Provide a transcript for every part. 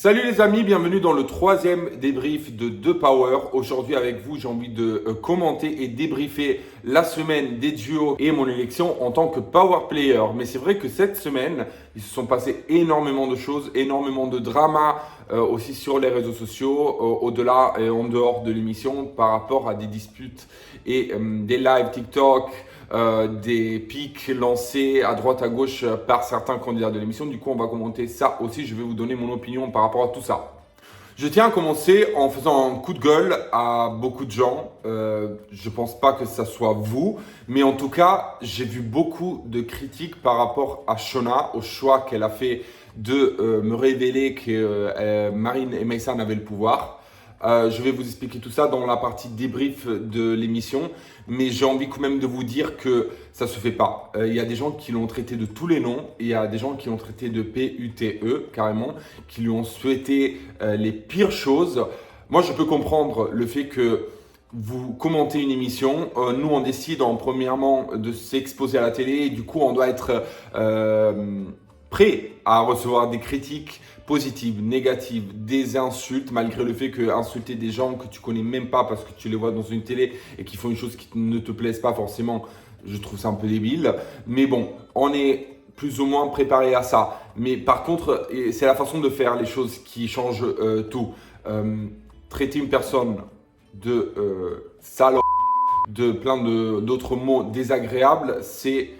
Salut les amis, bienvenue dans le troisième débrief de The Power. Aujourd'hui avec vous, j'ai envie de commenter et débriefer la semaine des duos et mon élection en tant que Power Player. Mais c'est vrai que cette semaine, il se sont passés énormément de choses, énormément de drama aussi sur les réseaux sociaux, au-delà et en dehors de l'émission par rapport à des disputes et des lives TikTok. Des pics lancés à droite à gauche par certains candidats de l'émission. Du coup, on va commenter ça aussi. Je vais vous donner mon opinion par rapport à tout ça. Je tiens à commencer en faisant un coup de gueule à beaucoup de gens. Je pense pas que ça soit vous, mais en tout cas, j'ai vu beaucoup de critiques par rapport à Shona, au choix qu'elle a fait de me révéler que Marine et Maïsan avaient le pouvoir. Je vais vous expliquer tout ça dans la partie débrief de l'émission, mais j'ai envie quand même de vous dire que ça se fait pas. Il y a des gens qui l'ont traité de tous les noms, et il y a des gens qui l'ont traité de PUTE carrément, qui lui ont souhaité les pires choses. Moi, je peux comprendre le fait que vous commentez une émission, nous on décide premièrement de s'exposer à la télé, et du coup on doit être prêt à recevoir des critiques positives, négatives, des insultes, malgré le fait que insulter des gens que tu connais même pas parce que tu les vois dans une télé et qui font une chose qui ne te plaise pas forcément, je trouve ça un peu débile. Mais bon, on est plus ou moins préparé à ça. Mais par contre, c'est la façon de faire les choses qui change tout. Traiter une personne de salope, de plein d'autres mots désagréables, c'est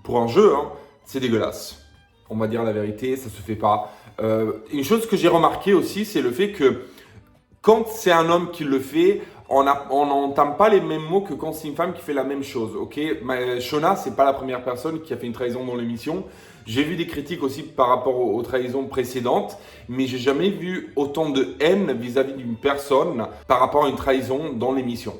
pour un jeu, hein, c'est dégueulasse. On va dire la vérité, ça se fait pas. Une chose que j'ai remarqué aussi, c'est le fait que quand c'est un homme qui le fait, on n'entame pas les mêmes mots que quand c'est une femme qui fait la même chose. Ok, Shona, c'est pas la première personne qui a fait une trahison dans l'émission. J'ai vu des critiques aussi par rapport aux trahisons précédentes, mais j'ai jamais vu autant de haine vis-à-vis d'une personne par rapport à une trahison dans l'émission.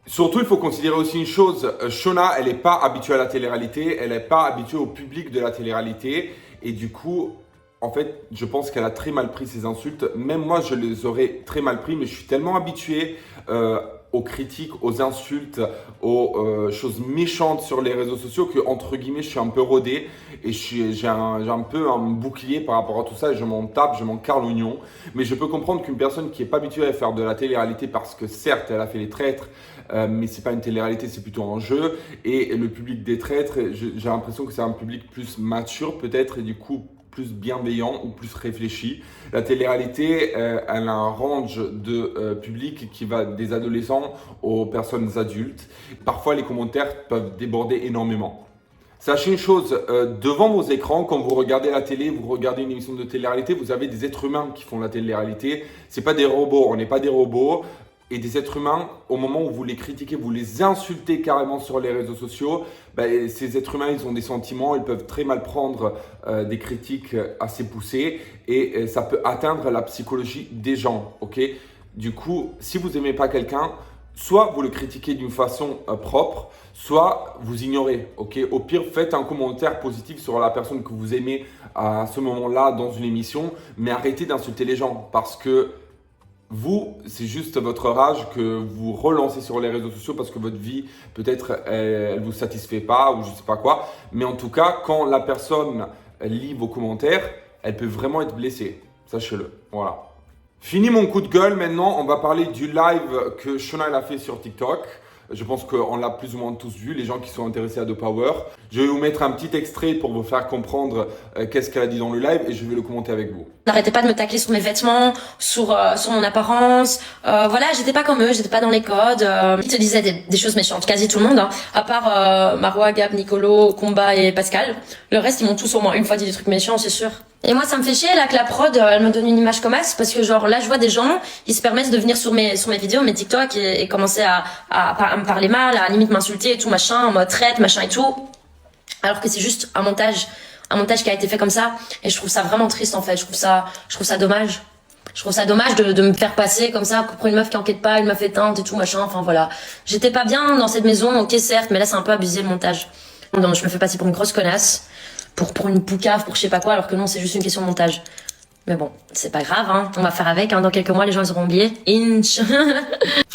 Surtout, il faut considérer aussi une chose, Shona, elle n'est pas habituée à la télé-réalité, elle n'est pas habituée au public de la télé-réalité, et du coup, en fait, je pense qu'elle a très mal pris ces insultes. Même moi, je les aurais très mal pris, mais je suis tellement habitué aux critiques, aux insultes, aux choses méchantes sur les réseaux sociaux que, entre guillemets, je suis un peu rodé et j'ai un peu un bouclier par rapport à tout ça et je m'en tape, je m'en carre l'oignon. Mais je peux comprendre qu'une personne qui n'est pas habituée à faire de la télé-réalité, parce que certes, elle a fait les traîtres, mais c'est pas une télé-réalité, c'est plutôt un jeu. Et le public des traîtres, j'ai l'impression que c'est un public plus mature peut-être et du coup plus bienveillant ou plus réfléchi. La télé-réalité, elle a un range de public qui va des adolescents aux personnes adultes. Parfois, les commentaires peuvent déborder énormément. Sachez une chose, devant vos écrans, quand vous regardez la télé, vous regardez une émission de télé-réalité, vous avez des êtres humains qui font la télé-réalité. C'est pas des robots, on n'est pas des robots. Et des êtres humains, au moment où vous les critiquez, vous les insultez carrément sur les réseaux sociaux, ces êtres humains, ils ont des sentiments, ils peuvent très mal prendre des critiques assez poussées et ça peut atteindre la psychologie des gens, ok? Du coup, si vous n'aimez pas quelqu'un, soit vous le critiquez d'une façon propre, soit vous ignorez, ok? Au pire, faites un commentaire positif sur la personne que vous aimez à ce moment-là dans une émission, mais arrêtez d'insulter les gens parce que vous, c'est juste votre rage que vous relancez sur les réseaux sociaux parce que votre vie, peut-être, elle ne vous satisfait pas ou je ne sais pas quoi. Mais en tout cas, quand la personne lit vos commentaires, elle peut vraiment être blessée. Sachez-le. Voilà. Fini mon coup de gueule. Maintenant, on va parler du live que Shona a fait sur TikTok. Je pense qu'on l'a plus ou moins tous vu, les gens qui sont intéressés à The Power. Je vais vous mettre un petit extrait pour vous faire comprendre qu'est-ce qu'elle a dit dans le live et je vais le commenter avec vous. N'arrêtez pas de me tacler sur mes vêtements, sur mon apparence. Voilà, j'étais pas comme eux, j'étais pas dans les codes. Ils te disaient des choses méchantes, quasi tout le monde, hein, à part Marois, Gab, Nicolo, Combat et Pascal. Le reste, ils m'ont tous au moins une fois dit des trucs méchants, c'est sûr. Et moi, ça me fait chier là que la prod, elle me donne une image comme as, parce que genre là, je vois des gens, ils se permettent de venir sur mes vidéos, mes TikTok et commencer à me parler mal, à limite m'insulter et tout machin, en mode traite, machin et tout. Alors que c'est juste un montage qui a été fait comme ça. Et je trouve ça vraiment triste en fait. Je trouve ça dommage. Je trouve ça dommage de me faire passer comme ça pour une meuf qui enquête pas, une meuf éteinte et tout machin. Enfin voilà. J'étais pas bien dans cette maison, ok certes, mais là c'est un peu abusé le montage. Donc je me fais passer pour une grosse connasse, pour une poucave, pour je sais pas quoi, alors que non, c'est juste une question de montage. Mais bon, c'est pas grave, hein. On va faire avec, hein. Dans quelques mois, les gens, ils auront oublié. Inch.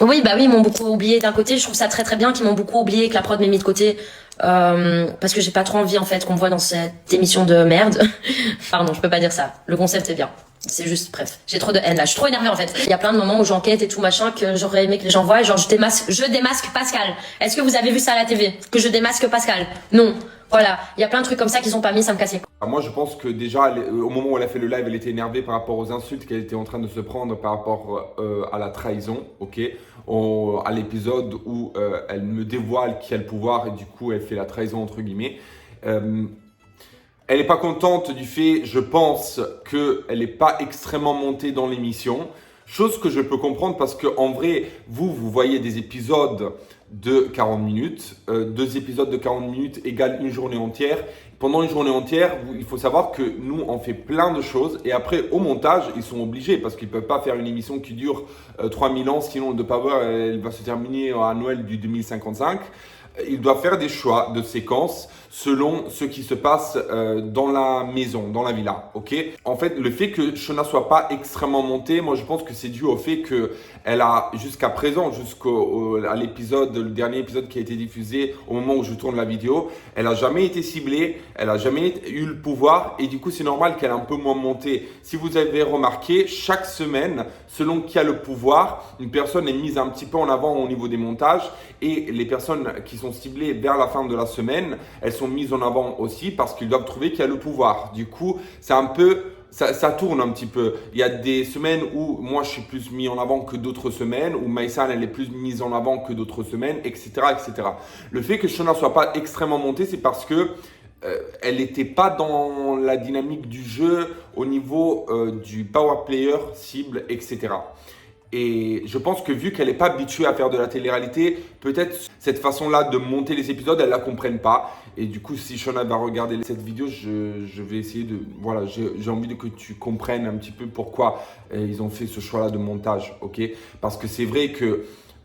Oui, bah oui, ils m'ont beaucoup oublié d'un côté. Je trouve ça très très bien qu'ils m'ont beaucoup oublié, que la prod m'ait mis de côté. Parce que j'ai pas trop envie, en fait, qu'on me voit dans cette émission de merde. Pardon, je peux pas dire ça. Le concept est bien. C'est juste, bref, j'ai trop de haine là, je suis trop énervée en fait. Il y a plein de moments où j'enquête et tout machin que j'aurais aimé que les gens voient, genre je démasque Pascal. Est-ce que vous avez vu ça à la TV? Que je démasque Pascal? Non. Voilà, il y a plein de trucs comme ça qu'ils ont pas mis, ça me casse les couilles. Moi, je pense que déjà, au moment où elle a fait le live, elle était énervée par rapport aux insultes qu'elle était en train de se prendre par rapport à la trahison, ok, à l'épisode où elle me dévoile qui a le pouvoir et du coup, elle fait la trahison entre guillemets. Elle n'est pas contente du fait, je pense, qu'elle n'est pas extrêmement montée dans l'émission. Chose que je peux comprendre parce qu'en vrai, vous voyez des épisodes de 40 minutes. 2 épisodes de 40 minutes égale une journée entière. Pendant une journée entière, il faut savoir que nous, on fait plein de choses. Et après, au montage, ils sont obligés parce qu'ils ne peuvent pas faire une émission qui dure 3000 ans. Sinon, The Power, elle va se terminer à Noël du 2055. Ils doivent faire des choix de séquences selon ce qui se passe dans la maison, dans la villa, ok? En fait, le fait que Shona soit pas extrêmement montée, moi je pense que c'est dû au fait que elle a jusqu'à présent, jusqu'à l'épisode, le dernier épisode qui a été diffusé au moment où je tourne la vidéo, elle a jamais été ciblée, elle a jamais eu le pouvoir et du coup c'est normal qu'elle ait un peu moins montée. Si vous avez remarqué, chaque semaine, selon qui a le pouvoir, une personne est mise un petit peu en avant au niveau des montages et les personnes qui sont ciblées vers la fin de la semaine, elles sont mises en avant aussi parce qu'ils doivent trouver qui a le pouvoir. Du coup, c'est un peu, ça tourne un petit peu. Il y a des semaines où moi je suis plus mis en avant que d'autres semaines, où Maïsan elle est plus mise en avant que d'autres semaines, etc., etc. Le fait que Shona soit pas extrêmement montée, c'est parce que elle n'était pas dans la dynamique du jeu au niveau du power player, cible, etc. Et je pense que vu qu'elle n'est pas habituée à faire de la télé-réalité, peut-être cette façon-là de monter les épisodes, elle ne la comprenne pas. Et du coup, si Shona va regarder cette vidéo, je vais essayer de... Voilà, j'ai envie que tu comprennes un petit peu pourquoi ils ont fait ce choix-là de montage, ok? Parce que c'est vrai que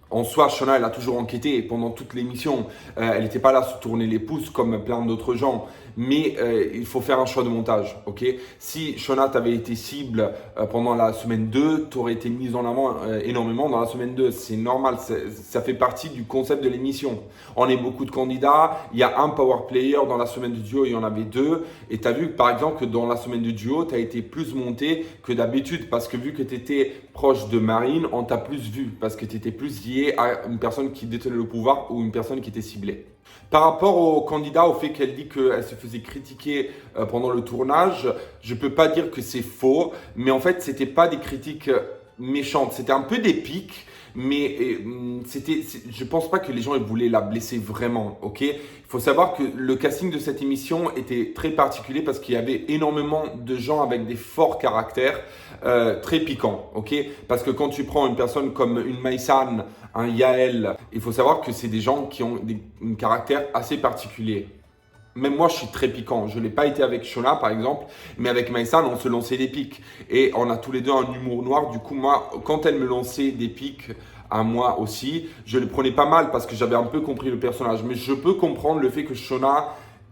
en soi, Shona, elle a toujours enquêté pendant toute l'émission. Elle n'était pas là à se tourner les pouces comme plein d'autres gens. Mais il faut faire un choix de montage, ok? Si Shona t'avait été cible pendant la semaine 2, tu aurais été mise en avant énormément dans la semaine 2. C'est normal, ça fait partie du concept de l'émission. On est beaucoup de candidats, il y a un power player dans la semaine de duo, il y en avait 2. Et tu as vu par exemple que dans la semaine de duo, tu as été plus monté que d'habitude parce que vu que tu étais proche de Marine, on t'a plus vu parce que tu étais plus lié à une personne qui détenait le pouvoir ou une personne qui était ciblée. Par rapport au candidat, au fait qu'elle dit qu'elle se faisait critiquer pendant le tournage, je ne peux pas dire que c'est faux, mais en fait, ce n'était pas des critiques méchantes, c'était un peu des pics, mais je ne pense pas que les gens voulaient la blesser vraiment, ok? Il faut savoir que le casting de cette émission était très particulier parce qu'il y avait énormément de gens avec des forts caractères, très piquants, ok? Parce que quand tu prends une personne comme une Maïsan, un Yael, il faut savoir que c'est des gens qui ont un caractère assez particulier. Même moi, je suis très piquant. Je ne l'ai pas été avec Shona, par exemple, mais avec Maïsan, on se lançait des pics. Et on a tous les deux un humour noir. Du coup, moi, quand elle me lançait des pics à moi aussi, je le prenais pas mal parce que j'avais un peu compris le personnage. Mais je peux comprendre le fait que Shona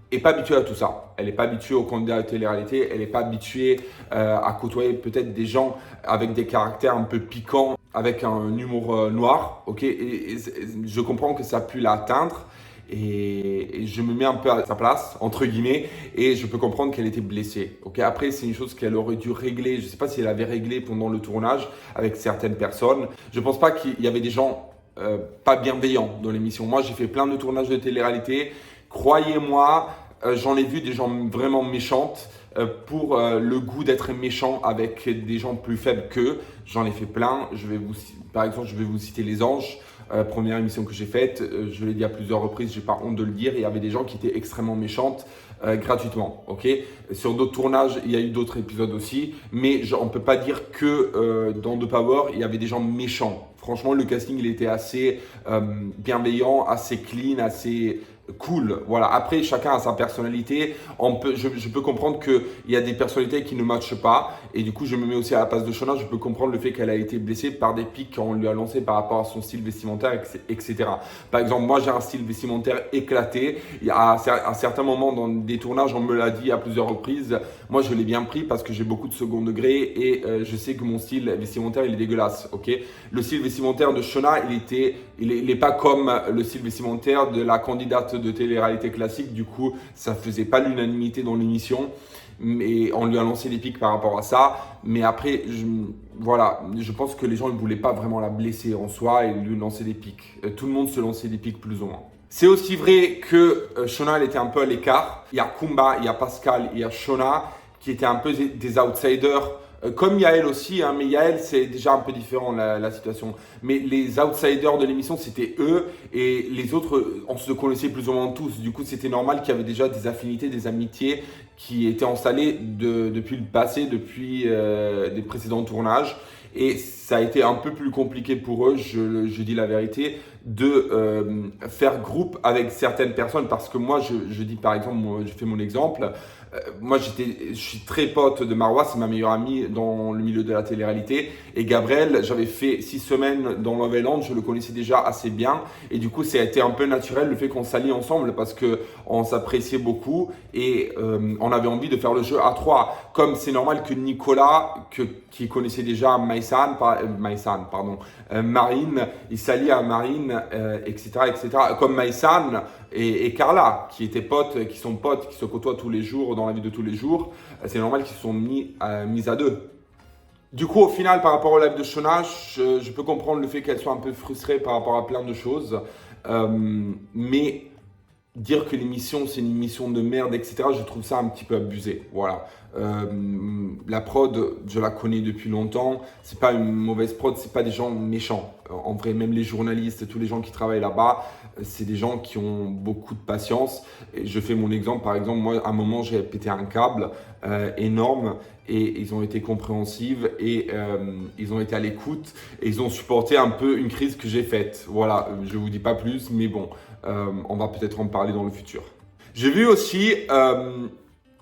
n'est pas habituée à tout ça. Elle n'est pas habituée aux candidats de télé-réalité. Elle n'est pas habituée à côtoyer peut-être des gens avec des caractères un peu piquants, avec un humour noir. Ok, et je comprends que ça a pu l'atteindre. Et je me mets un peu à sa place, entre guillemets, et je peux comprendre qu'elle était blessée. Okay, après, c'est une chose qu'elle aurait dû régler. Je ne sais pas si elle avait réglé pendant le tournage avec certaines personnes. Je ne pense pas qu'il y avait des gens pas bienveillants dans l'émission. Moi, j'ai fait plein de tournages de télé-réalité. Croyez-moi, j'en ai vu des gens vraiment méchantes pour le goût d'être méchant avec des gens plus faibles qu'eux. J'en ai fait plein. Par exemple, je vais vous citer Les Anges. Première émission que j'ai faite, je l'ai dit à plusieurs reprises, j'ai pas honte de le dire, il y avait des gens qui étaient extrêmement méchantes gratuitement, ok? Sur d'autres tournages, il y a eu d'autres épisodes aussi, mais on ne peut pas dire que dans The Power, il y avait des gens méchants. Franchement, le casting, il était assez bienveillant, assez clean, assez cool. Voilà. Après, chacun a sa personnalité. Je peux comprendre qu'il y a des personnalités qui ne matchent pas. Et du coup, je me mets aussi à la place de Shona. Je peux comprendre le fait qu'elle a été blessée par des pics qu'on lui a lancés par rapport à son style vestimentaire, etc. Par exemple, moi, j'ai un style vestimentaire éclaté. À certains moments dans des tournages, on me l'a dit à plusieurs reprises. Moi, je l'ai bien pris parce que j'ai beaucoup de second degré et je sais que mon style vestimentaire, il est dégueulasse. Ok, le style vestimentaire de Shona, il est pas comme le style vestimentaire de la candidate de télé-réalité classique. Du coup, ça faisait pas l'unanimité dans l'émission. mais on lui a lancé des pics par rapport à ça. Mais après, voilà, je pense que les gens ne voulaient pas vraiment la blesser en soi et lui lancer des pics. Tout le monde se lançait des pics plus ou moins. C'est aussi vrai que Shona, elle était un peu à l'écart. Il y a Kumba, il y a Pascal, il y a Shona qui étaient un peu des outsiders. Comme Yael aussi, hein, mais Yael, c'est déjà un peu différent la situation. Mais les outsiders de l'émission, c'était eux et les autres, on se connaissait plus ou moins tous. Du coup, c'était normal qu'il y avait déjà des affinités, des amitiés qui étaient installées depuis le passé, depuis des précédents tournages. Et ça a été un peu plus compliqué pour eux, je dis la vérité, de faire groupe avec certaines personnes. Parce que moi, je dis par exemple, je fais mon exemple. Moi, je suis très pote de Marwa, c'est ma meilleure amie dans le milieu de la télé-réalité. Et Gabriel, j'avais fait 6 semaines dans Love Island, je le connaissais déjà assez bien. Et du coup, ça a été un peu naturel le fait qu'on s'allie ensemble parce qu'on s'appréciait beaucoup et on avait envie de faire le jeu à 3. Comme c'est normal que Nicolas, qui connaissait déjà Marine, il s'allie à Marine, etc., etc. Comme Maïsan et Carla, qui sont potes, qui se côtoient tous les jours dans la vie de tous les jours. C'est normal qu'ils se sont mis à deux. Du coup, au final, par rapport au live de Shona, je peux comprendre le fait qu'elle soit un peu frustrée par rapport à plein de choses. Mais dire que l'émission, c'est une émission de merde, etc., je trouve ça un petit peu abusé. Voilà. La prod, je la connais depuis longtemps. C'est pas une mauvaise prod, c'est pas des gens méchants. En vrai, même les journalistes, tous les gens qui travaillent là-bas, c'est des gens qui ont beaucoup de patience. Et je fais mon exemple. Par exemple, moi, à un moment, j'ai pété un câble énorme et ils ont été compréhensifs et ils ont été à l'écoute et ils ont supporté un peu une crise que j'ai faite. Voilà, je vous dis pas plus, mais bon, on va peut-être en parler dans le futur. J'ai vu aussi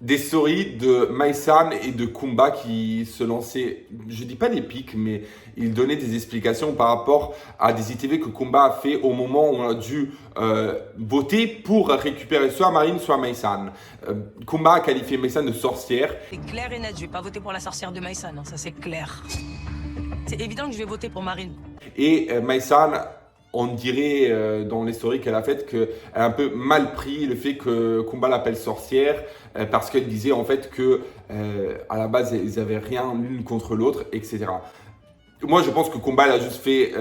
des stories de Maïsan et de Kumba qui se lançaient, je dis pas des pics, mais ils donnaient des explications par rapport à des ITV que Kumba a fait au moment où on a dû voter pour récupérer soit Marine, soit Maïsan. Kumba a qualifié Maïsan de sorcière. C'est clair et net, je vais pas voter pour la sorcière de Maïsan, hein, ça c'est clair. C'est évident que je vais voter pour Marine. Et Maïsan, on dirait dans les stories qu'elle a faites qu'elle a un peu mal pris le fait que Kumba l'appelle sorcière parce qu'elle disait en fait que à la base ils avaient rien l'une contre l'autre, etc. Moi je pense que Kumba elle a juste fait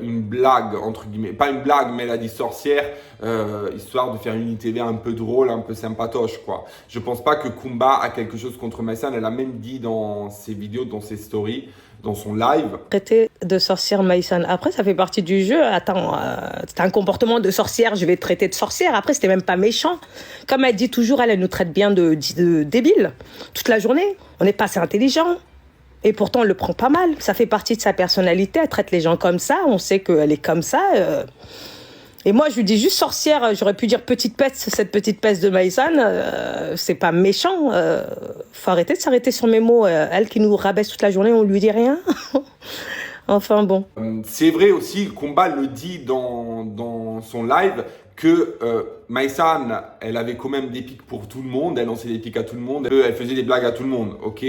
une blague entre guillemets, pas une blague mais elle a dit sorcière histoire de faire une ITV un peu drôle, un peu sympatoche quoi. Je pense pas que Kumba a quelque chose contre Maïsan, elle a même dit dans ses vidéos, dans ses stories, dans son live. Traiter de sorcière Maïsan. Après, ça fait partie du jeu. Attends, c'est un comportement de sorcière, je vais te traiter de sorcière. Après, c'était même pas méchant. Comme elle dit toujours, elle nous traite bien de débiles toute la journée. On n'est pas assez intelligent. Et pourtant, on le prend pas mal. Ça fait partie de sa personnalité. Elle traite les gens comme ça. On sait qu'elle est comme ça. Et moi, je lui dis juste sorcière. J'aurais pu dire petite peste, cette petite peste de Maïsan. C'est pas méchant. Faut arrêter de s'arrêter sur mes mots. Elle qui nous rabaisse toute la journée, on lui dit rien. Enfin bon. C'est vrai aussi, Kumba le dit dans son live, que Maïsan, elle avait quand même des pics pour tout le monde. Elle lançait des pics à tout le monde. Elle faisait des blagues à tout le monde. Ok.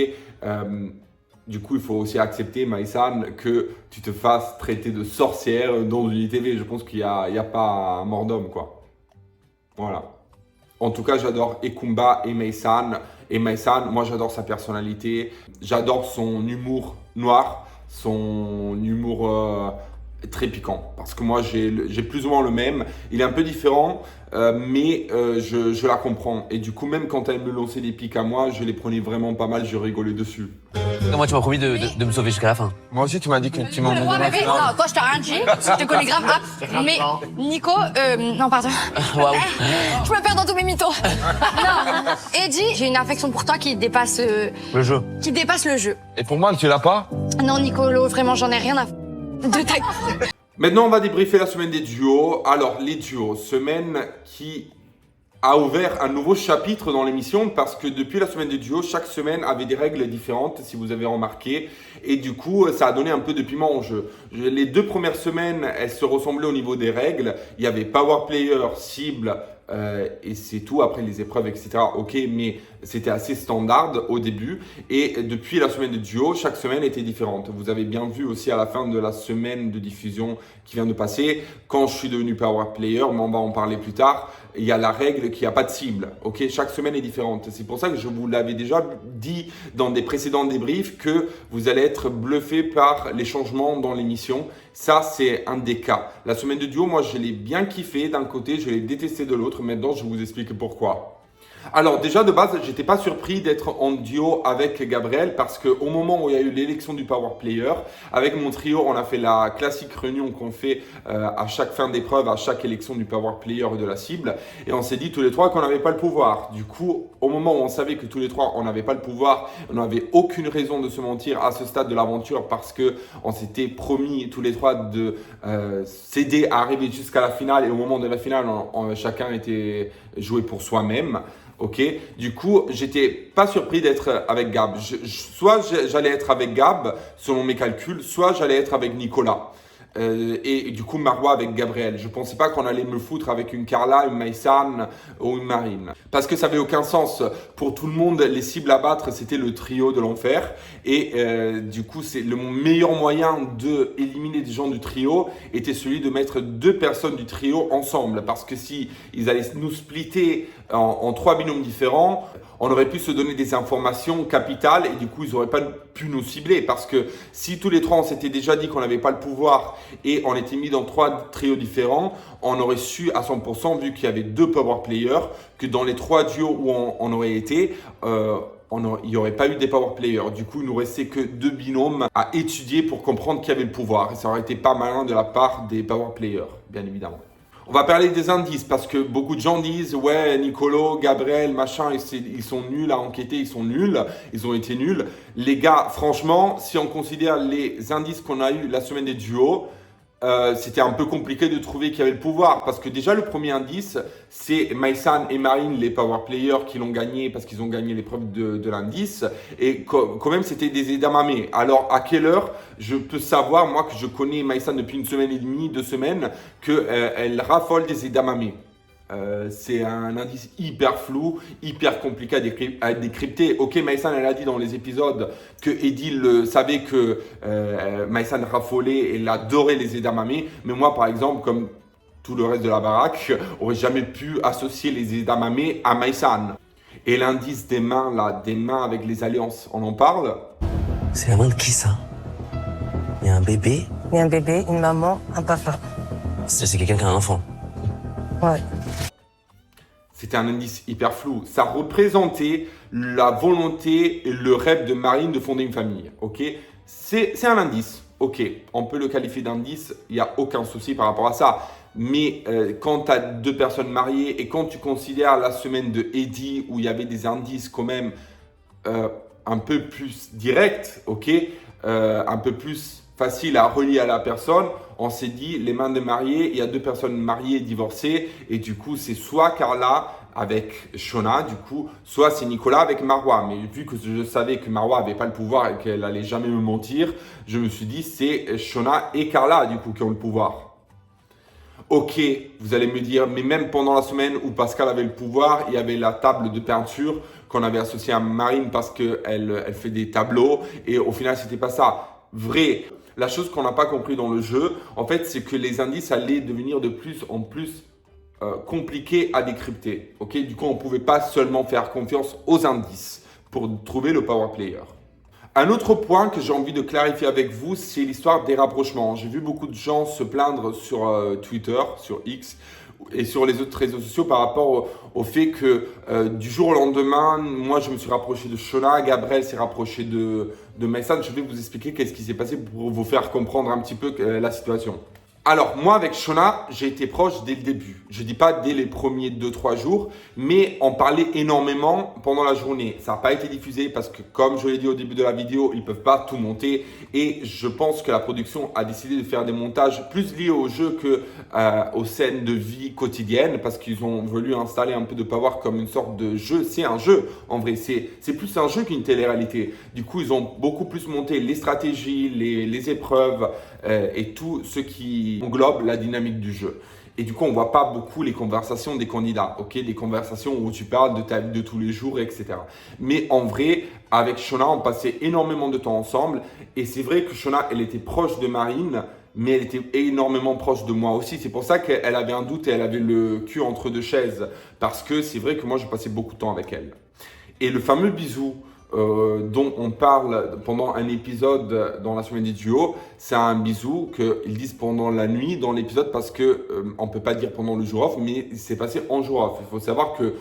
Du coup, il faut aussi accepter, Maïsan, que tu te fasses traiter de sorcière dans une ITV. Je pense qu'il n'y a pas un mort d'homme, quoi. Voilà. En tout cas, j'adore et Kumba et Maïsan. Et Maïsan, moi, j'adore sa personnalité. J'adore son humour noir, son humour très piquant. Parce que moi, j'ai plus ou moins le même. Il est un peu différent, mais je la comprends. Et du coup, même quand elle me lançait des pics à moi, je les prenais vraiment pas mal, je rigolais dessus. Moi, tu m'as promis de me sauver jusqu'à la fin. Moi aussi, tu m'as dit que tu m'en Non, toi, je t'ai rien dit. Je te connais grave. Ah, mais Nico, non, pardon. Waouh. Je me perds dans tous mes mythos. Non, Eddie, j'ai une affection pour toi qui dépasse. le jeu. Qui dépasse le jeu. Et pour moi, tu l'as pas? Non, Nicolo, vraiment, j'en ai rien à de ta. Maintenant, on va débriefer la semaine des duos. Alors, les duos, semaine qui a ouvert un nouveau chapitre dans l'émission parce que depuis la semaine des duos, chaque semaine avait des règles différentes, si vous avez remarqué. Et du coup, ça a donné un peu de piment au jeu. Les 2 premières semaines, elles se ressemblaient au niveau des règles. Il y avait Power Player, cible, et c'est tout. Après les épreuves, etc. Ok, mais c'était assez standard au début. Et depuis la semaine de duo, chaque semaine était différente. Vous avez bien vu aussi à la fin de la semaine de diffusion qui vient de passer, quand je suis devenu Power Player, mais on va en parler plus tard, il y a la règle qu'il n'y a pas de cible. Ok, chaque semaine est différente. C'est pour ça que je vous l'avais déjà dit dans des précédents débriefs que vous allez être bluffé par les changements dans l'émission. Ça, c'est un des cas. La semaine de duo, moi, je l'ai bien kiffé d'un côté, je l'ai détesté de l'autre. Maintenant, je vous explique pourquoi. Alors déjà de base, j'étais pas surpris d'être en duo avec Gabriel parce que au moment où il y a eu l'élection du Power Player, avec mon trio, on a fait la classique réunion qu'on fait à chaque fin d'épreuve, à chaque élection du Power Player et de la cible, et on s'est dit tous les trois qu'on n'avait pas le pouvoir. Du coup, au moment où on savait que tous les trois on n'avait pas le pouvoir, on n'avait aucune raison de se mentir à ce stade de l'aventure parce que on s'était promis tous les trois de s'aider à arriver jusqu'à la finale, et au moment de la finale, chacun était joué pour soi-même. Ok, du coup, j'étais pas surpris d'être avec Gab. Soit j'allais être avec Gab, selon mes calculs, soit j'allais être avec Nicolas. Et du coup, Marwa avec Gabriel. Je pensais pas qu'on allait me foutre avec une Carla, une Maïsan ou une Marine. Parce que ça avait aucun sens. Pour tout le monde, les cibles à battre, c'était le trio de l'enfer. Et du coup, c'est le meilleur moyen d'éliminer des gens du trio était celui de mettre 2 personnes du trio ensemble. Parce que si ils allaient nous splitter en 3 binômes différents, on aurait pu se donner des informations capitales et du coup, ils n'auraient pas pu nous cibler. Parce que si tous les trois, on s'était déjà dit qu'on n'avait pas le pouvoir et on était mis dans 3 trios différents, on aurait su à 100%, vu qu'il y avait 2 power players, que dans les 3 duos où on aurait été, il n'y aurait pas eu des power players. Du coup, il nous restait que 2 binômes à étudier pour comprendre qui avait le pouvoir. Et ça aurait été pas malin de la part des power players, bien évidemment. On va parler des indices parce que beaucoup de gens disent « Ouais, Nicolo, Gabriel, machin, ils sont nuls à enquêter, ils sont nuls, ils ont été nuls. » Les gars, franchement, si on considère les indices qu'on a eu la semaine des duos, c'était un peu compliqué de trouver qui avait le pouvoir parce que déjà le premier indice, c'est Maïsan et Marine, les power players qui l'ont gagné parce qu'ils ont gagné l'épreuve de l'indice, et quand même c'était des edamame. Alors à quelle heure je peux savoir, moi que je connais Maïsan depuis 1 semaine et demie, 2 semaines, qu'elle raffole des edamame? C'est un indice hyper flou, hyper compliqué à décrypter. Ok, Maïsan, elle a dit dans les épisodes que Edil savait que Maïsan raffolait, elle adorait les edamame. Mais moi, par exemple, comme tout le reste de la baraque, aurait jamais pu associer les edamame à Maïsan. Et l'indice des mains, là, des mains avec les alliances, on en parle? C'est la main de qui ça? Il y a un bébé? Il y a un bébé, une maman, un papa. C'est quelqu'un qui a un enfant. Ouais. C'était un indice hyper flou. Ça représentait la volonté et le rêve de Marine de fonder une famille. Ok, c'est un indice. Ok, on peut le qualifier d'indice. Il n'y a aucun souci par rapport à ça. Mais quand tu as 2 personnes mariées et quand tu considères la semaine de Eddie où il y avait des indices quand même un peu plus directs, ok, un peu plus facile à relier à la personne, on s'est dit les mains des mariés, il y a 2 personnes mariées et divorcées, et du coup c'est soit Carla avec Shona, du coup, soit c'est Nicolas avec Marwa. Mais vu que je savais que Marwa n'avait pas le pouvoir et qu'elle allait jamais me mentir, je me suis dit c'est Shona et Carla du coup qui ont le pouvoir. Ok, vous allez me dire, mais même pendant la semaine où Pascal avait le pouvoir, il y avait la table de peinture qu'on avait associée à Marine parce qu'elle fait des tableaux, et au final c'était pas ça. Vrai. La chose qu'on n'a pas compris dans le jeu, en fait, c'est que les indices allaient devenir de plus en plus compliqués à décrypter. Okay, du coup, on ne pouvait pas seulement faire confiance aux indices pour trouver le power player. Un autre point que j'ai envie de clarifier avec vous, c'est l'histoire des rapprochements. J'ai vu beaucoup de gens se plaindre sur Twitter, sur X et sur les autres réseaux sociaux par rapport au fait que du jour au lendemain, moi je me suis rapproché de Shona, Gabriel s'est rapproché de Maïsan. Je vais vous expliquer qu'est-ce qui s'est passé pour vous faire comprendre un petit peu la situation. Alors, moi, avec Shona, j'ai été proche dès le début. Je ne dis pas dès les premiers 2-3 jours, mais on parlait énormément pendant la journée. Ça n'a pas été diffusé parce que, comme je l'ai dit au début de la vidéo, ils ne peuvent pas tout monter. Et je pense que la production a décidé de faire des montages plus liés au jeu qu'aux scènes de vie quotidienne, parce qu'ils ont voulu installer un peu de power comme une sorte de jeu. C'est un jeu, en vrai. C'est plus un jeu qu'une télé-réalité. Du coup, ils ont beaucoup plus monté les stratégies, les épreuves et tout ce qui englobe la dynamique du jeu. Et du coup, on voit pas beaucoup les conversations des candidats, ok? Des conversations où tu parles de ta vie de tous les jours, etc. Mais en vrai, avec Shona, on passait énormément de temps ensemble. Et c'est vrai que Shona, elle était proche de Marine, mais elle était énormément proche de moi aussi. C'est pour ça qu'elle avait un doute et elle avait le cul entre deux chaises. Parce que c'est vrai que moi, je passais beaucoup de temps avec elle. Et le fameux bisou dont on parle pendant un épisode dans la semaine des duos, c'est un bisou qu'ils disent pendant la nuit dans l'épisode parce que on peut pas dire pendant le jour off, mais il s'est passé en jour off. Il faut savoir que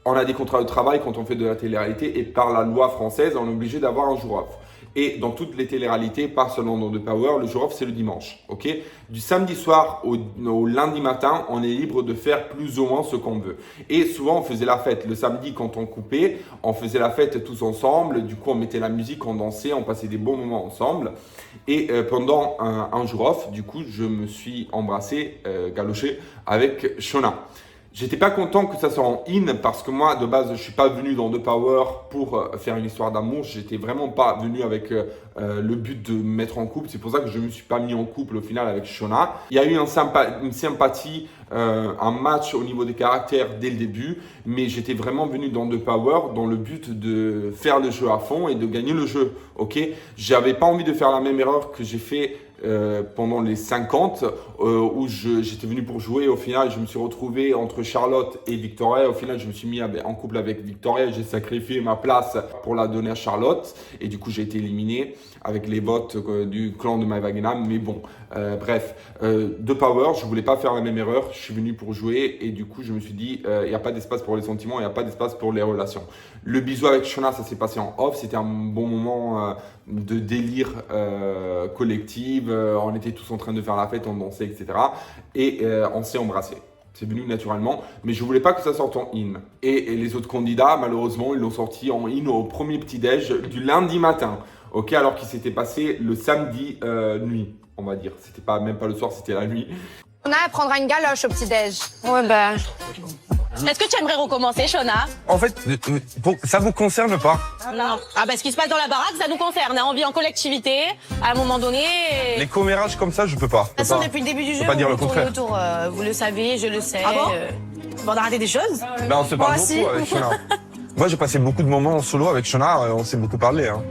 on a des contrats de travail quand on fait de la télé-réalité et par la loi française, on est obligé d'avoir un jour off. Et dans toutes les télé-réalités, pas seulement dans The Power, le jour off, c'est le dimanche. Ok? Du samedi soir au lundi matin, on est libre de faire plus ou moins ce qu'on veut. Et souvent, on faisait la fête. Le samedi, quand on coupait, on faisait la fête tous ensemble. Du coup, on mettait la musique, on dansait, on passait des bons moments ensemble. Et pendant un jour off, du coup, je me suis embrassé, galoché avec Shona. J'étais pas content que ça soit en in parce que moi, de base, je suis pas venu dans The Power pour faire une histoire d'amour. J'étais vraiment pas venu avec le but de me mettre en couple. C'est pour ça que je me suis pas mis en couple au final avec Shona. Il y a eu une sympathie, un match au niveau des caractères dès le début, mais j'étais vraiment venu dans The Power dans le but de faire le jeu à fond et de gagner le jeu. Ok, j'avais pas envie de faire la même erreur que j'ai fait pendant les 50 où j'étais venu pour jouer. Au final, je me suis retrouvé entre Charlotte et Victoria. Au final, je me suis mis en couple avec Victoria. J'ai sacrifié ma place pour la donner à Charlotte. Et du coup, j'ai été éliminé avec les votes du clan de My Wagenham. Mais bon, bref. The Power, je voulais pas faire la même erreur. Je suis venu pour jouer. Et du coup, je me suis dit, il n'y a pas d'espace pour les sentiments. Il n'y a pas d'espace pour les relations. Le bisou avec Shona, ça s'est passé en off. C'était un bon moment de délire collectif. On était tous en train de faire la fête, on dansait, etc. Et on s'est embrassés. C'est venu naturellement, mais je voulais pas que ça sorte en in. Et les autres candidats, malheureusement, ils l'ont sorti en in au premier petit-déj du lundi matin. Ok, alors qu'il s'était passé le samedi nuit, on va dire. C'était pas même pas le soir, c'était la nuit. On a prendra une galoche au petit-déj. Ouais, bah. Est-ce que tu aimerais recommencer, Shona? En fait, ça vous concerne pas? Non. Ah bah ce qui se passe dans la baraque, ça nous concerne. On vit en collectivité. À un moment donné. Les commérages comme ça, je peux pas. De toute façon, depuis le début du jeu, pas dire on le tourne contraire. autour. Vous le savez, je le sais. Ah bon On a raté des choses. Bah, on se parle Moi beaucoup aussi. avec Shona. Moi, j'ai passé beaucoup de moments en solo avec Shona. On s'est beaucoup parlé. Hein.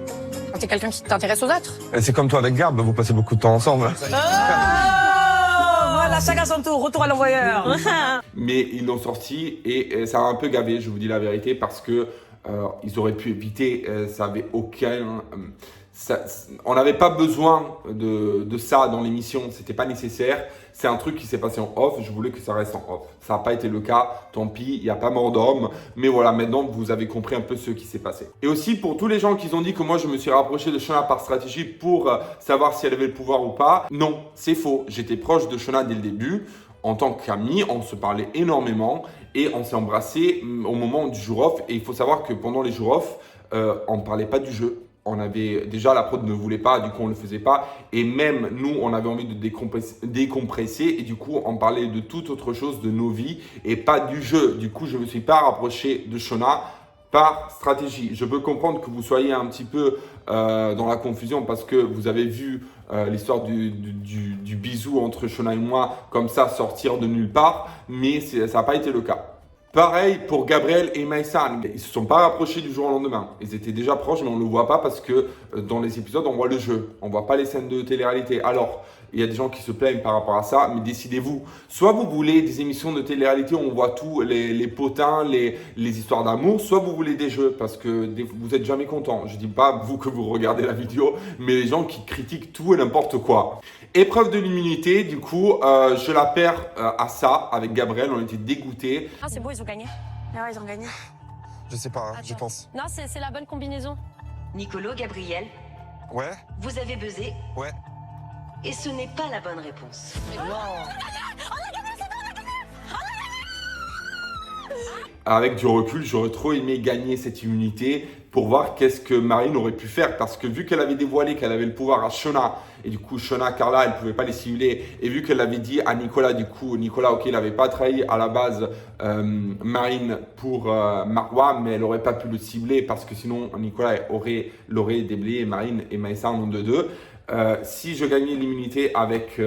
T'es quelqu'un qui t'intéresse aux autres. Et c'est comme toi avec Gab, vous passez beaucoup de temps ensemble. Voilà, chacun son tour. Retour à l'envoyeur. Mais ils l'ont sorti et ça a un peu gavé, je vous dis la vérité, parce que ils auraient pu éviter, ça avait aucun... on n'avait pas besoin de ça dans l'émission, c'était pas nécessaire. C'est un truc qui s'est passé en off, je voulais que ça reste en off. Ça n'a pas été le cas, tant pis, il n'y a pas mort d'homme. Mais voilà, maintenant vous avez compris un peu ce qui s'est passé. Et aussi pour tous les gens qui ont dit que moi je me suis rapproché de Shona par stratégie pour savoir si elle avait le pouvoir ou pas. Non, c'est faux. J'étais proche de Shona dès le début. En tant qu'amis, on se parlait énormément et on s'est embrassés au moment du jour off. Et il faut savoir que pendant les jours off, on ne parlait pas du jeu. On avait déjà la prod ne voulait pas, du coup on le faisait pas. Et même nous, on avait envie de décompresser et du coup on parlait de toute autre chose, de nos vies et pas du jeu. Du coup, je me suis pas rapproché de Shona par stratégie. Je peux comprendre que vous soyez un petit peu dans la confusion parce que vous avez vu l'histoire du bisou entre Shona et moi comme ça sortir de nulle part, mais ça n'a pas été le cas. Pareil pour Gabriel et Maïsan. Ils se sont pas rapprochés du jour au lendemain. Ils étaient déjà proches, mais on ne le voit pas parce que dans les épisodes, on voit le jeu. On voit pas les scènes de télé-réalité. Alors, il y a des gens qui se plaignent par rapport à ça, mais décidez-vous. Soit vous voulez des émissions de télé-réalité où on voit tout, les potins, les histoires d'amour, soit vous voulez des jeux parce que vous êtes jamais content. Je dis pas vous que vous regardez la vidéo, mais les gens qui critiquent tout et n'importe quoi. Épreuve de l'immunité, du coup, je la perds à ça avec Gabriel. On était dégoûtés. Ah, c'est beau, ils ont gagné. Ah ouais, ils ont gagné. Je sais pas, hein, je pense. Non, c'est la bonne combinaison. Nicolo, Gabriel, Ouais, vous avez buzzé ouais. et ce n'est pas la bonne réponse. Avec du recul, j'aurais trop aimé gagner cette immunité pour voir qu'est-ce que Marine aurait pu faire. Parce que vu qu'elle avait dévoilé qu'elle avait le pouvoir à Shona, et du coup Shona, Carla, elle ne pouvait pas les simuler. Et vu qu'elle avait dit à Nicolas, du coup, Nicolas, ok, il n'avait pas trahi à la base Marine pour Marwa, mais elle n'aurait pas pu le cibler parce que sinon Nicolas l'aurait déblayé, Marine et Maïssa en ont de deux. Si je gagnais l'immunité avec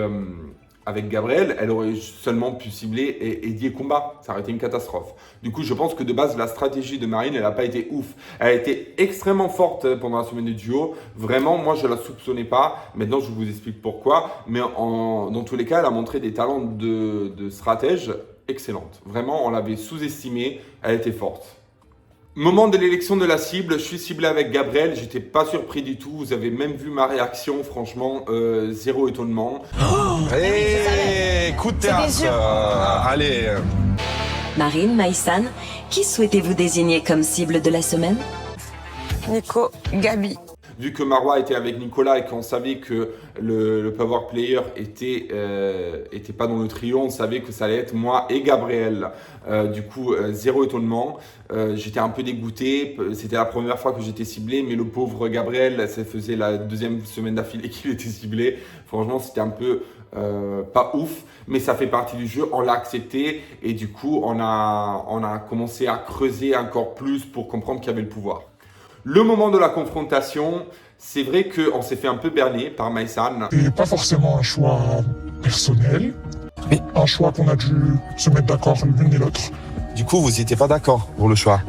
Avec Gabriel, elle aurait seulement pu cibler Eddie et Kumba. Ça aurait été une catastrophe. Du coup, je pense que de base, la stratégie de Marine, elle n'a pas été ouf. Elle a été extrêmement forte pendant la semaine de duo. Vraiment, moi, je ne la soupçonnais pas. Maintenant, je vous explique pourquoi. Mais dans tous les cas, elle a montré des talents de stratège excellentes. Vraiment, on l'avait sous-estimée. Elle était forte. Moment de l'élection de la cible, je suis ciblé avec Gabriel, j'étais pas surpris du tout, vous avez même vu ma réaction, franchement, zéro étonnement. Coup de théâtre. Allez. Marine, Maïsan, qui souhaitez-vous désigner comme cible de la semaine? Nico, Gabi. Vu que Marwa était avec Nicolas et qu'on savait que le power player était pas dans le trio, on savait que ça allait être moi et Gabriel. Du coup, zéro étonnement. J'étais un peu dégoûté. C'était la première fois que j'étais ciblé, mais le pauvre Gabriel, ça faisait la deuxième semaine d'affilée qu'il était ciblé. Franchement, c'était un peu pas ouf, mais ça fait partie du jeu. On l'a accepté et du coup, on a commencé à creuser encore plus pour comprendre qui avait le pouvoir. Le moment de la confrontation, c'est vrai qu'on s'est fait un peu berner par Maïsan. C'est pas forcément un choix personnel, mais un choix qu'on a dû se mettre d'accord l'une et l'autre. Du coup, vous n'étiez pas d'accord pour le choix.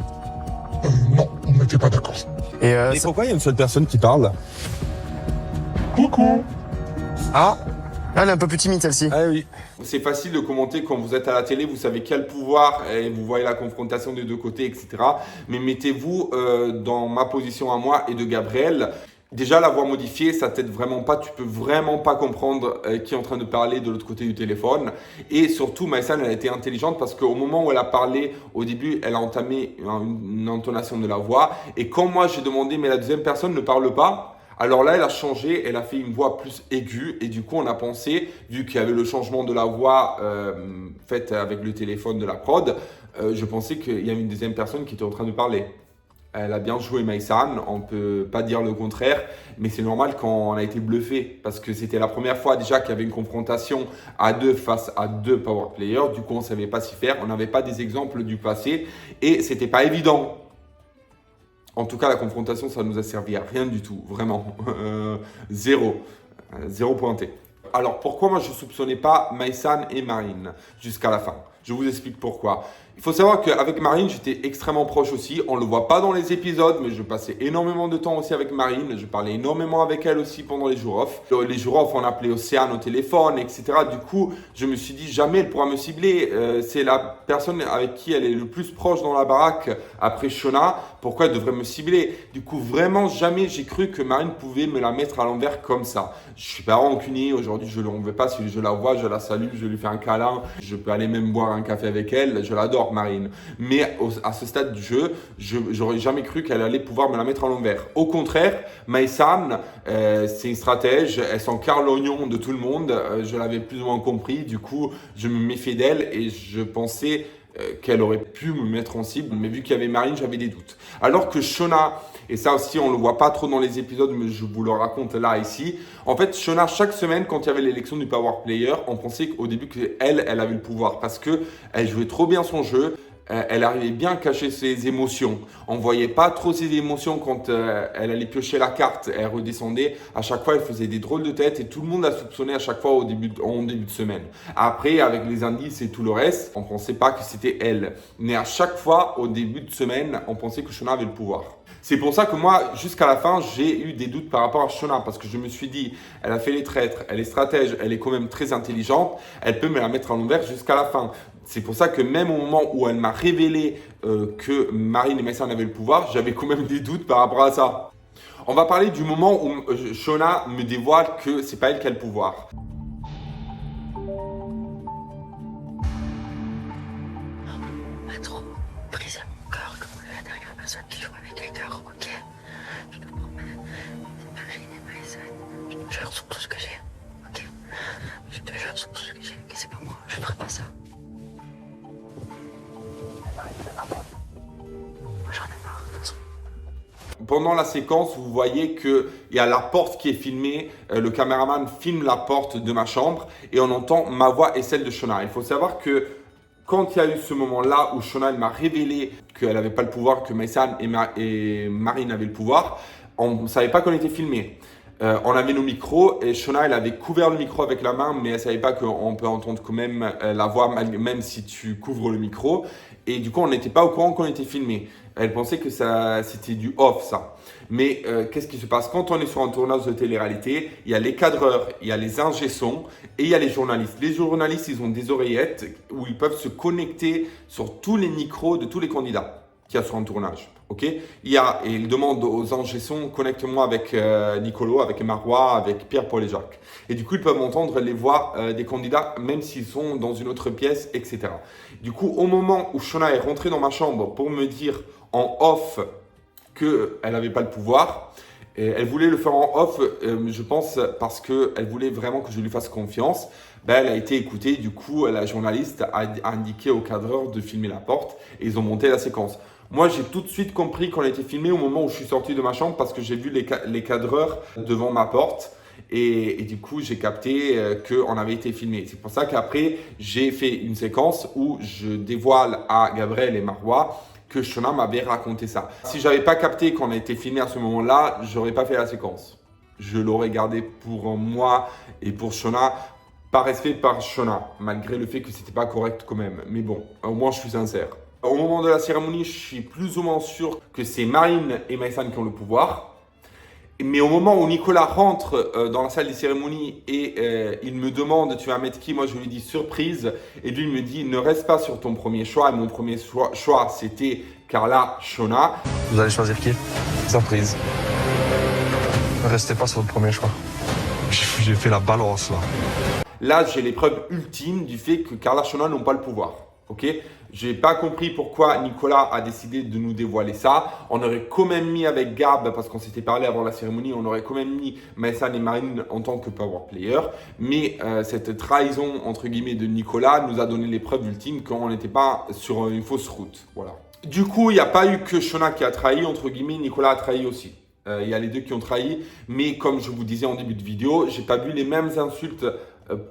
Non, on n'était pas d'accord. Et pourquoi il y a une seule personne qui parle? Coucou. Ah, elle est un peu plus timide celle-ci. Ah oui. C'est facile de commenter quand vous êtes à la télé, vous savez quel pouvoir et vous voyez la confrontation des deux côtés, etc. Mais mettez-vous dans ma position à moi et de Gabriel. Déjà, la voix modifiée, ça t'aide vraiment pas. Tu peux vraiment pas comprendre qui est en train de parler de l'autre côté du téléphone. Et surtout, Maïsan, elle a été intelligente parce qu'au moment où elle a parlé, au début, elle a entamé une intonation de la voix. Et quand moi, j'ai demandé, mais la deuxième personne ne parle pas, alors là, elle a changé, elle a fait une voix plus aiguë et du coup, on a pensé, vu qu'il y avait le changement de la voix faite avec le téléphone de la prod, je pensais qu'il y avait une deuxième personne qui était en train de parler. Elle a bien joué Maïsan, on ne peut pas dire le contraire, mais c'est normal quand on a été bluffé parce que c'était la première fois déjà qu'il y avait une confrontation à deux face à deux power players. Du coup, on ne savait pas s'y faire, on n'avait pas des exemples du passé et c'était pas évident. En tout cas, la confrontation, ça nous a servi à rien du tout, vraiment. Zéro pointé. Alors, pourquoi moi je ne soupçonnais pas Maïsan et Marine jusqu'à la fin? Je vous explique pourquoi. Il faut savoir qu'avec Marine, j'étais extrêmement proche aussi. On ne le voit pas dans les épisodes, mais je passais énormément de temps aussi avec Marine. Je parlais énormément avec elle aussi pendant les jours off. Les jours off, on appelait Océane au téléphone, etc. Du coup, je me suis dit, jamais elle pourra me cibler. C'est la personne avec qui elle est le plus proche dans la baraque après Shona. Pourquoi elle devrait me cibler? Du coup, vraiment, jamais j'ai cru que Marine pouvait me la mettre à l'envers comme ça. Je suis pas rancunier. Aujourd'hui, je ne l'en veux pas. Si je la vois, je la salue, je lui fais un câlin. Je peux aller même boire un café avec elle. Je l'adore, Marine. Mais à ce stade du jeu, j'aurais jamais cru qu'elle allait pouvoir me la mettre à l'envers. Au contraire, Maïsan, c'est une stratège. Elle s'encarre l'oignon de tout le monde. Je l'avais plus ou moins compris. Du coup, je me méfiais d'elle et je pensais qu'elle aurait pu me mettre en cible, mais vu qu'il y avait Marine, j'avais des doutes. Alors que Shona, et ça aussi on le voit pas trop dans les épisodes, mais je vous le raconte là ici, en fait Shona, chaque semaine quand il y avait l'élection du Power Player, on pensait au début qu'elle avait le pouvoir, parce qu'elle jouait trop bien son jeu, elle arrivait bien à cacher ses émotions. On ne voyait pas trop ses émotions quand elle allait piocher la carte, elle redescendait. À chaque fois, elle faisait des drôles de tête et tout le monde la soupçonnait à chaque fois en début de semaine. Après, avec les indices et tout le reste, on ne pensait pas que c'était elle. Mais à chaque fois, au début de semaine, on pensait que Shona avait le pouvoir. C'est pour ça que moi, jusqu'à la fin, j'ai eu des doutes par rapport à Shona parce que je me suis dit, elle a fait les traîtres, elle est stratège, elle est quand même très intelligente, elle peut me la mettre à l'envers jusqu'à la fin. C'est pour ça que même au moment où elle m'a révélé que Marine et Maïsan avaient le pouvoir, j'avais quand même des doutes par rapport à ça. On va parler du moment où Shona me dévoile que c'est pas elle qui a le pouvoir. Pas trop briser mon cœur comme la dernière personne qui joue avec les cœurs, ok? Je te promets, c'est Marine et Maïsan. Je te jure sur tout ce que j'ai, ok? Je te jure sur tout ce que j'ai, que c'est pas moi, je ferai pas ça. Pendant la séquence, vous voyez qu'il y a la porte qui est filmée, le caméraman filme la porte de ma chambre et on entend ma voix et celle de Shona. Il faut savoir que quand il y a eu ce moment-là où Shona m'a révélé qu'elle n'avait pas le pouvoir, que Maïsan et Marine avaient le pouvoir, on ne savait pas qu'on était filmé. On avait nos micros et Shona, elle avait couvert le micro avec la main, mais elle savait pas qu'on peut entendre quand même la voix, même si tu couvres le micro. Et du coup, on n'était pas au courant qu'on était filmé. Elle pensait que c'était du off, ça. Mais qu'est-ce qui se passe? Quand on est sur un tournage de télé-réalité, il y a les cadreurs, il y a les ingé-sons et il y a les journalistes. Les journalistes, ils ont des oreillettes où ils peuvent se connecter sur tous les micros de tous les candidats qu'il y a sur un tournage. Okay, et ils demandent aux ingé-sons, connecte-moi avec Nicolo, avec Marois, avec Pierre, Paul et Jacques. Et du coup, ils peuvent entendre les voix des candidats, même s'ils sont dans une autre pièce, etc. Du coup, au moment où Shona est rentrée dans ma chambre pour me dire en off qu'elle n'avait pas le pouvoir, et elle voulait le faire en off, je pense, parce qu'elle voulait vraiment que je lui fasse confiance. Elle a été écoutée, du coup, la journaliste a indiqué au cadreur de filmer la porte et ils ont monté la séquence. Moi, j'ai tout de suite compris qu'on était filmé au moment où je suis sorti de ma chambre parce que j'ai vu les cadreurs devant ma porte et du coup, j'ai capté qu'on avait été filmé. C'est pour ça qu'après, j'ai fait une séquence où je dévoile à Gabriel et Marois que Shona m'avait raconté ça. Si j'avais pas capté qu'on a été filmé à ce moment-là, j'aurais pas fait la séquence. Je l'aurais gardé pour moi et pour Shona, par respect par Shona, malgré le fait que c'était pas correct quand même. Mais bon, au moins je suis sincère. Au moment de la cérémonie, je suis plus ou moins sûr que c'est Marine et Maïsan qui ont le pouvoir. Mais au moment où Nicolas rentre dans la salle des cérémonies et il me demande « tu vas mettre qui ?» Moi, je lui dis « surprise ». Et lui, il me dit « ne reste pas sur ton premier choix ». Et mon premier choix, c'était Carla Shona. Vous allez choisir qui? Surprise. Ne restez pas sur le premier choix. J'ai fait la balance là. Là, j'ai les preuves ultimes du fait que Carla Shona n'ont pas le pouvoir. Ok, j'ai pas compris pourquoi Nicolas a décidé de nous dévoiler ça. On aurait quand même mis avec Gab, parce qu'on s'était parlé avant la cérémonie, on aurait quand même mis Maïsan et Marine en tant que power player. Mais cette trahison, entre guillemets, de Nicolas nous a donné les preuves ultimes qu'on n'était pas sur une fausse route. Voilà. Du coup, il n'y a pas eu que Shona qui a trahi, entre guillemets, Nicolas a trahi aussi. Il y a les deux qui ont trahi, mais comme je vous disais en début de vidéo, j'ai pas vu les mêmes insultes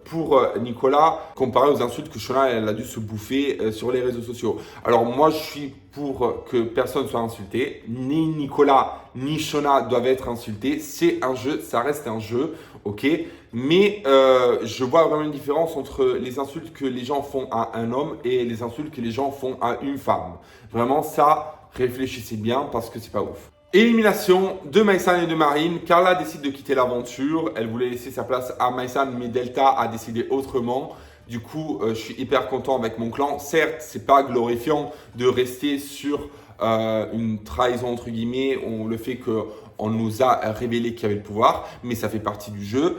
pour Nicolas comparé aux insultes que Shona elle a dû se bouffer sur les réseaux sociaux. Alors moi je suis pour que personne soit insulté, ni Nicolas ni Shona doivent être insultés, c'est un jeu, ça reste un jeu, ok, mais je vois vraiment une différence entre les insultes que les gens font à un homme et les insultes que les gens font à une femme. Vraiment ça, réfléchissez bien parce que c'est pas ouf. Élimination de Maïsan et de Marine. Carla décide de quitter l'aventure. Elle voulait laisser sa place à Maïsan, mais Delta a décidé autrement. Du coup, je suis hyper content avec mon clan. Certes, c'est pas glorifiant de rester sur une trahison entre guillemets, le fait qu'on nous a révélé qu'il y avait le pouvoir, mais ça fait partie du jeu.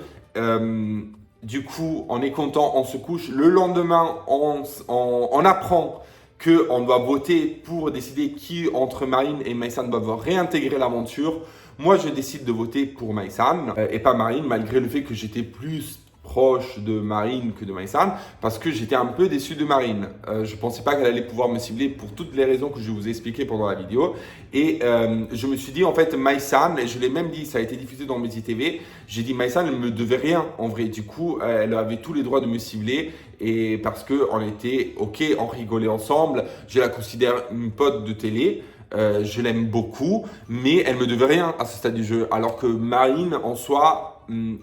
Du coup, on est content, on se couche. Le lendemain, on apprend qu'on doit voter pour décider qui entre Marine et Maïsan doivent réintégrer l'aventure. Moi, je décide de voter pour Maïsan et pas Marine, malgré le fait que j'étais plus proche de Marine que de Maïsan, parce que j'étais un peu déçu de Marine. Je ne pensais pas qu'elle allait pouvoir me cibler pour toutes les raisons que je vous ai expliquées pendant la vidéo. Et je me suis dit, en fait, Maïsan, et je l'ai même dit, ça a été diffusé dans mes ITV, j'ai dit Maïsan, elle ne me devait rien en vrai. Du coup, elle avait tous les droits de me cibler, et parce qu'on était OK, on rigolait ensemble, je la considère une pote de télé. Je l'aime beaucoup, mais elle me devait rien à ce stade du jeu. Alors que Marine, en soi,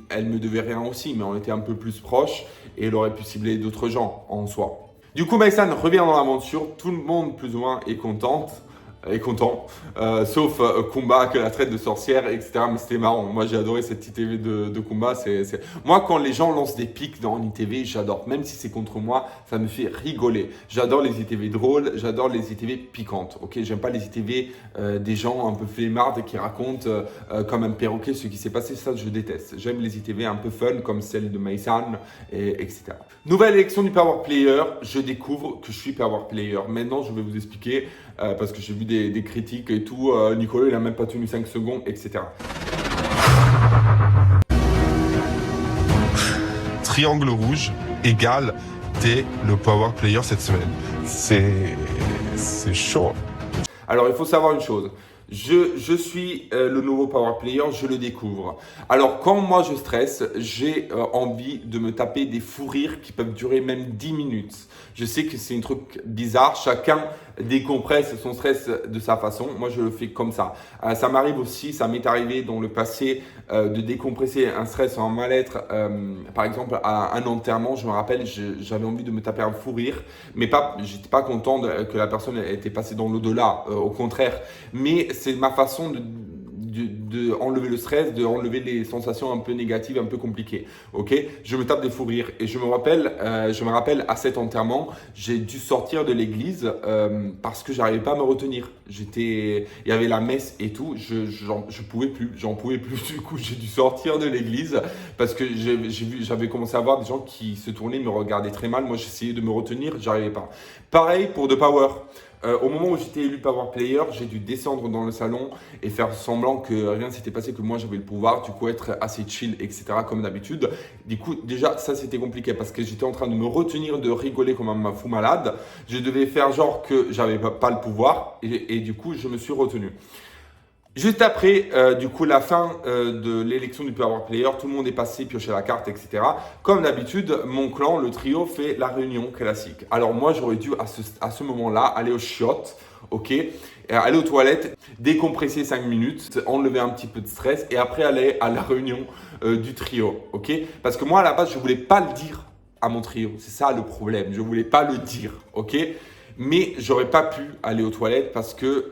elle me devait rien aussi, mais on était un peu plus proches et elle aurait pu cibler d'autres gens en soi. Du coup, Maïsan revient dans l'aventure, tout le monde plus ou moins est content, sauf Kumba que la traite de sorcière, etc. Mais c'était marrant, moi j'ai adoré cette ITV de Kumba. Moi quand les gens lancent des pics dans ITV, j'adore, même si c'est contre moi, ça me fait rigoler. J'adore les ITV drôles, j'adore les ITV piquantes, ok. J'aime pas les ITV des gens un peu flemmards qui racontent comme un perroquet ce qui s'est passé, ça je déteste. J'aime les ITV un peu fun comme celle de Maïsan, etc. Nouvelle élection du Power Player, je découvre que je suis Power Player. Maintenant je vais vous expliquer parce que j'ai vu des critiques et tout, Nicolas il a même pas tenu 5 secondes, etc. Triangle rouge égale t'es le power player cette semaine. C'est chaud. Alors il faut savoir une chose. Je suis le nouveau power player, je le découvre. Alors quand moi je stresse, j'ai envie de me taper des fous rires qui peuvent durer même 10 minutes. Je sais que c'est un truc bizarre, chacun décompresse son stress de sa façon. Moi, je le fais comme ça. Ça m'arrive aussi, ça m'est arrivé dans le passé de décompresser un stress ou un mal-être. Par exemple, à un enterrement, je me rappelle, j'avais envie de me taper un fou rire, mais j'étais pas content que la personne était passée dans l'au-delà, au contraire. Mais c'est ma façon de enlever le stress, de enlever les sensations un peu négatives, un peu compliquées. Ok, je me tape des fous rires et je me rappelle à cet enterrement, j'ai dû sortir de l'église parce que j'arrivais pas à me retenir. Il y avait la messe et tout, j'en pouvais plus. Du coup, j'ai dû sortir de l'église parce que j'avais commencé à voir des gens qui se tournaient, me regardaient très mal. Moi, j'essayais de me retenir, j'arrivais pas. Pareil pour The Power. Au moment où j'étais élu Power Player, j'ai dû descendre dans le salon et faire semblant que rien ne s'était passé, que moi j'avais le pouvoir, du coup être assez chill, etc. comme d'habitude. Du coup, déjà, ça c'était compliqué parce que j'étais en train de me retenir de rigoler comme un fou malade. Je devais faire genre que j'avais pas le pouvoir et du coup, je me suis retenu. Juste après, du coup, la fin de l'élection du Power Player, tout le monde est passé piocher la carte, etc. Comme d'habitude, mon clan, le trio, fait la réunion classique. Alors moi, j'aurais dû à ce moment-là aller aux chiottes, ok, aller aux toilettes, décompresser 5 minutes, enlever un petit peu de stress et après aller à la réunion du trio, ok. Parce que moi, à la base, je voulais pas le dire à mon trio. C'est ça le problème. Je voulais pas le dire, ok. Mais j'aurais pas pu aller aux toilettes parce que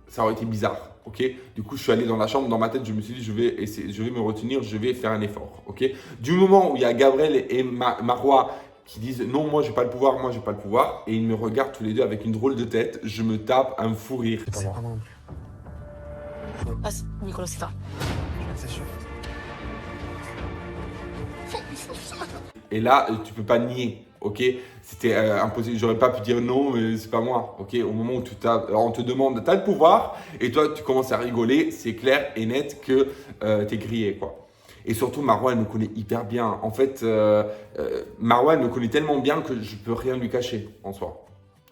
ça aurait été bizarre. Ok, du coup, je suis allé dans la chambre. Dans ma tête, je me suis dit, je vais me retenir, je vais faire un effort. Ok, du moment où il y a Gabriel et Marois qui disent non, moi j'ai pas le pouvoir, et ils me regardent tous les deux avec une drôle de tête, je me tape un fou rire. C'est pas moi. Ah, Nicolas, c'est toi. C'est sûr. Et là, tu peux pas nier. Ok, c'était impossible. J'aurais pas pu dire non, mais c'est pas moi. Ok, au moment où on te demande, t'as le pouvoir, et toi tu commences à rigoler, c'est clair et net que t'es grillé, quoi. Et surtout, Marois, elle me connaît hyper bien. En fait, Marois, elle me connaît tellement bien que je peux rien lui cacher en soi.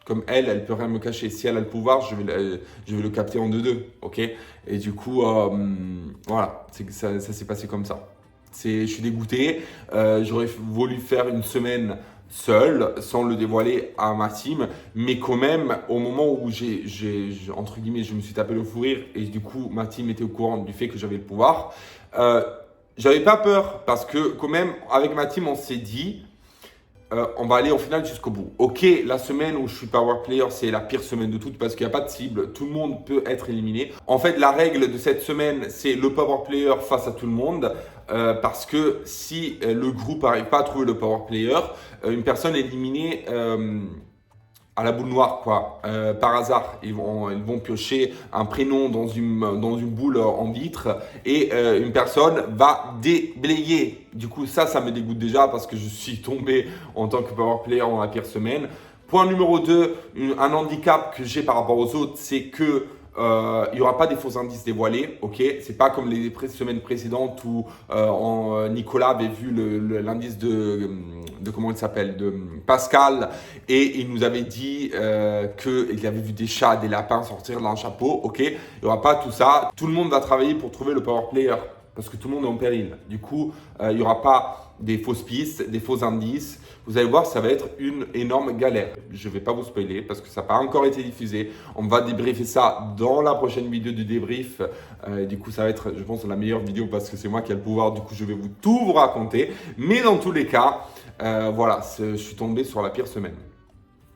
Comme elle peut rien me cacher. Si elle a le pouvoir, je vais le capter en deux. Ok. Et du coup, voilà, ça s'est passé comme ça. Je suis dégoûté. J'aurais voulu faire une semaine seul, sans le dévoiler à ma team, mais quand même, au moment où entre guillemets, je me suis tapé le fou rire et du coup, ma team était au courant du fait que j'avais le pouvoir, j'avais pas peur parce que quand même, avec ma team, on s'est dit, on va aller au final jusqu'au bout. Ok, la semaine où je suis Power Player, c'est la pire semaine de toutes parce qu'il n'y a pas de cible, tout le monde peut être éliminé. En fait, la règle de cette semaine, c'est le Power Player face à tout le monde. Parce que si le groupe n'arrive pas à trouver le Power Player, une personne est éliminée à la boule noire, quoi. Par hasard, ils vont piocher un prénom dans une boule en vitre et une personne va déblayer. Du coup, ça me dégoûte déjà parce que je suis tombé en tant que Power Player dans la pire semaine. Point numéro 2, un handicap que j'ai par rapport aux autres, c'est que il n'y aura pas des faux indices dévoilés, ok. C'est pas comme les semaines précédentes où Nicolas avait vu l'indice de comment il s'appelle, de Pascal, et il nous avait dit qu'il avait vu des chats, des lapins sortir d'un chapeau, ok. Il n'y aura pas tout ça. Tout le monde va travailler pour trouver le Power Player parce que tout le monde est en péril. Du coup, il n'y aura pas des fausses pistes, des faux indices. Vous allez voir, ça va être une énorme galère. Je ne vais pas vous spoiler parce que ça n'a pas encore été diffusé. On va débriefer ça dans la prochaine vidéo du débrief. Du coup, ça va être, je pense, la meilleure vidéo parce que c'est moi qui ai le pouvoir. Du coup, je vais tout vous raconter. Mais dans tous les cas, voilà, je suis tombé sur la pire semaine.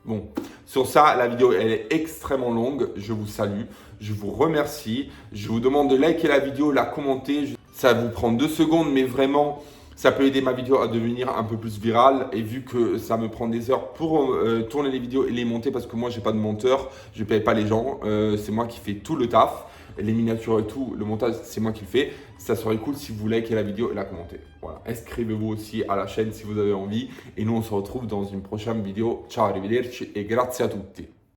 Bon, sur ça, la vidéo, elle est extrêmement longue. Je vous salue, je vous remercie. Je vous demande de liker la vidéo, la commenter. Ça vous prend 2 secondes, mais vraiment, ça peut aider ma vidéo à devenir un peu plus virale. Et vu que ça me prend des heures pour tourner les vidéos et les monter, parce que moi, j'ai pas de monteur, je ne paye pas les gens. C'est moi qui fais tout le taf. Les miniatures et tout, le montage, c'est moi qui le fais. Ça serait cool si vous likez la vidéo et la commentez. Voilà. Inscrivez-vous aussi à la chaîne si vous avez envie. Et nous, on se retrouve dans une prochaine vidéo. Ciao, arrivederci et grazie a tutti.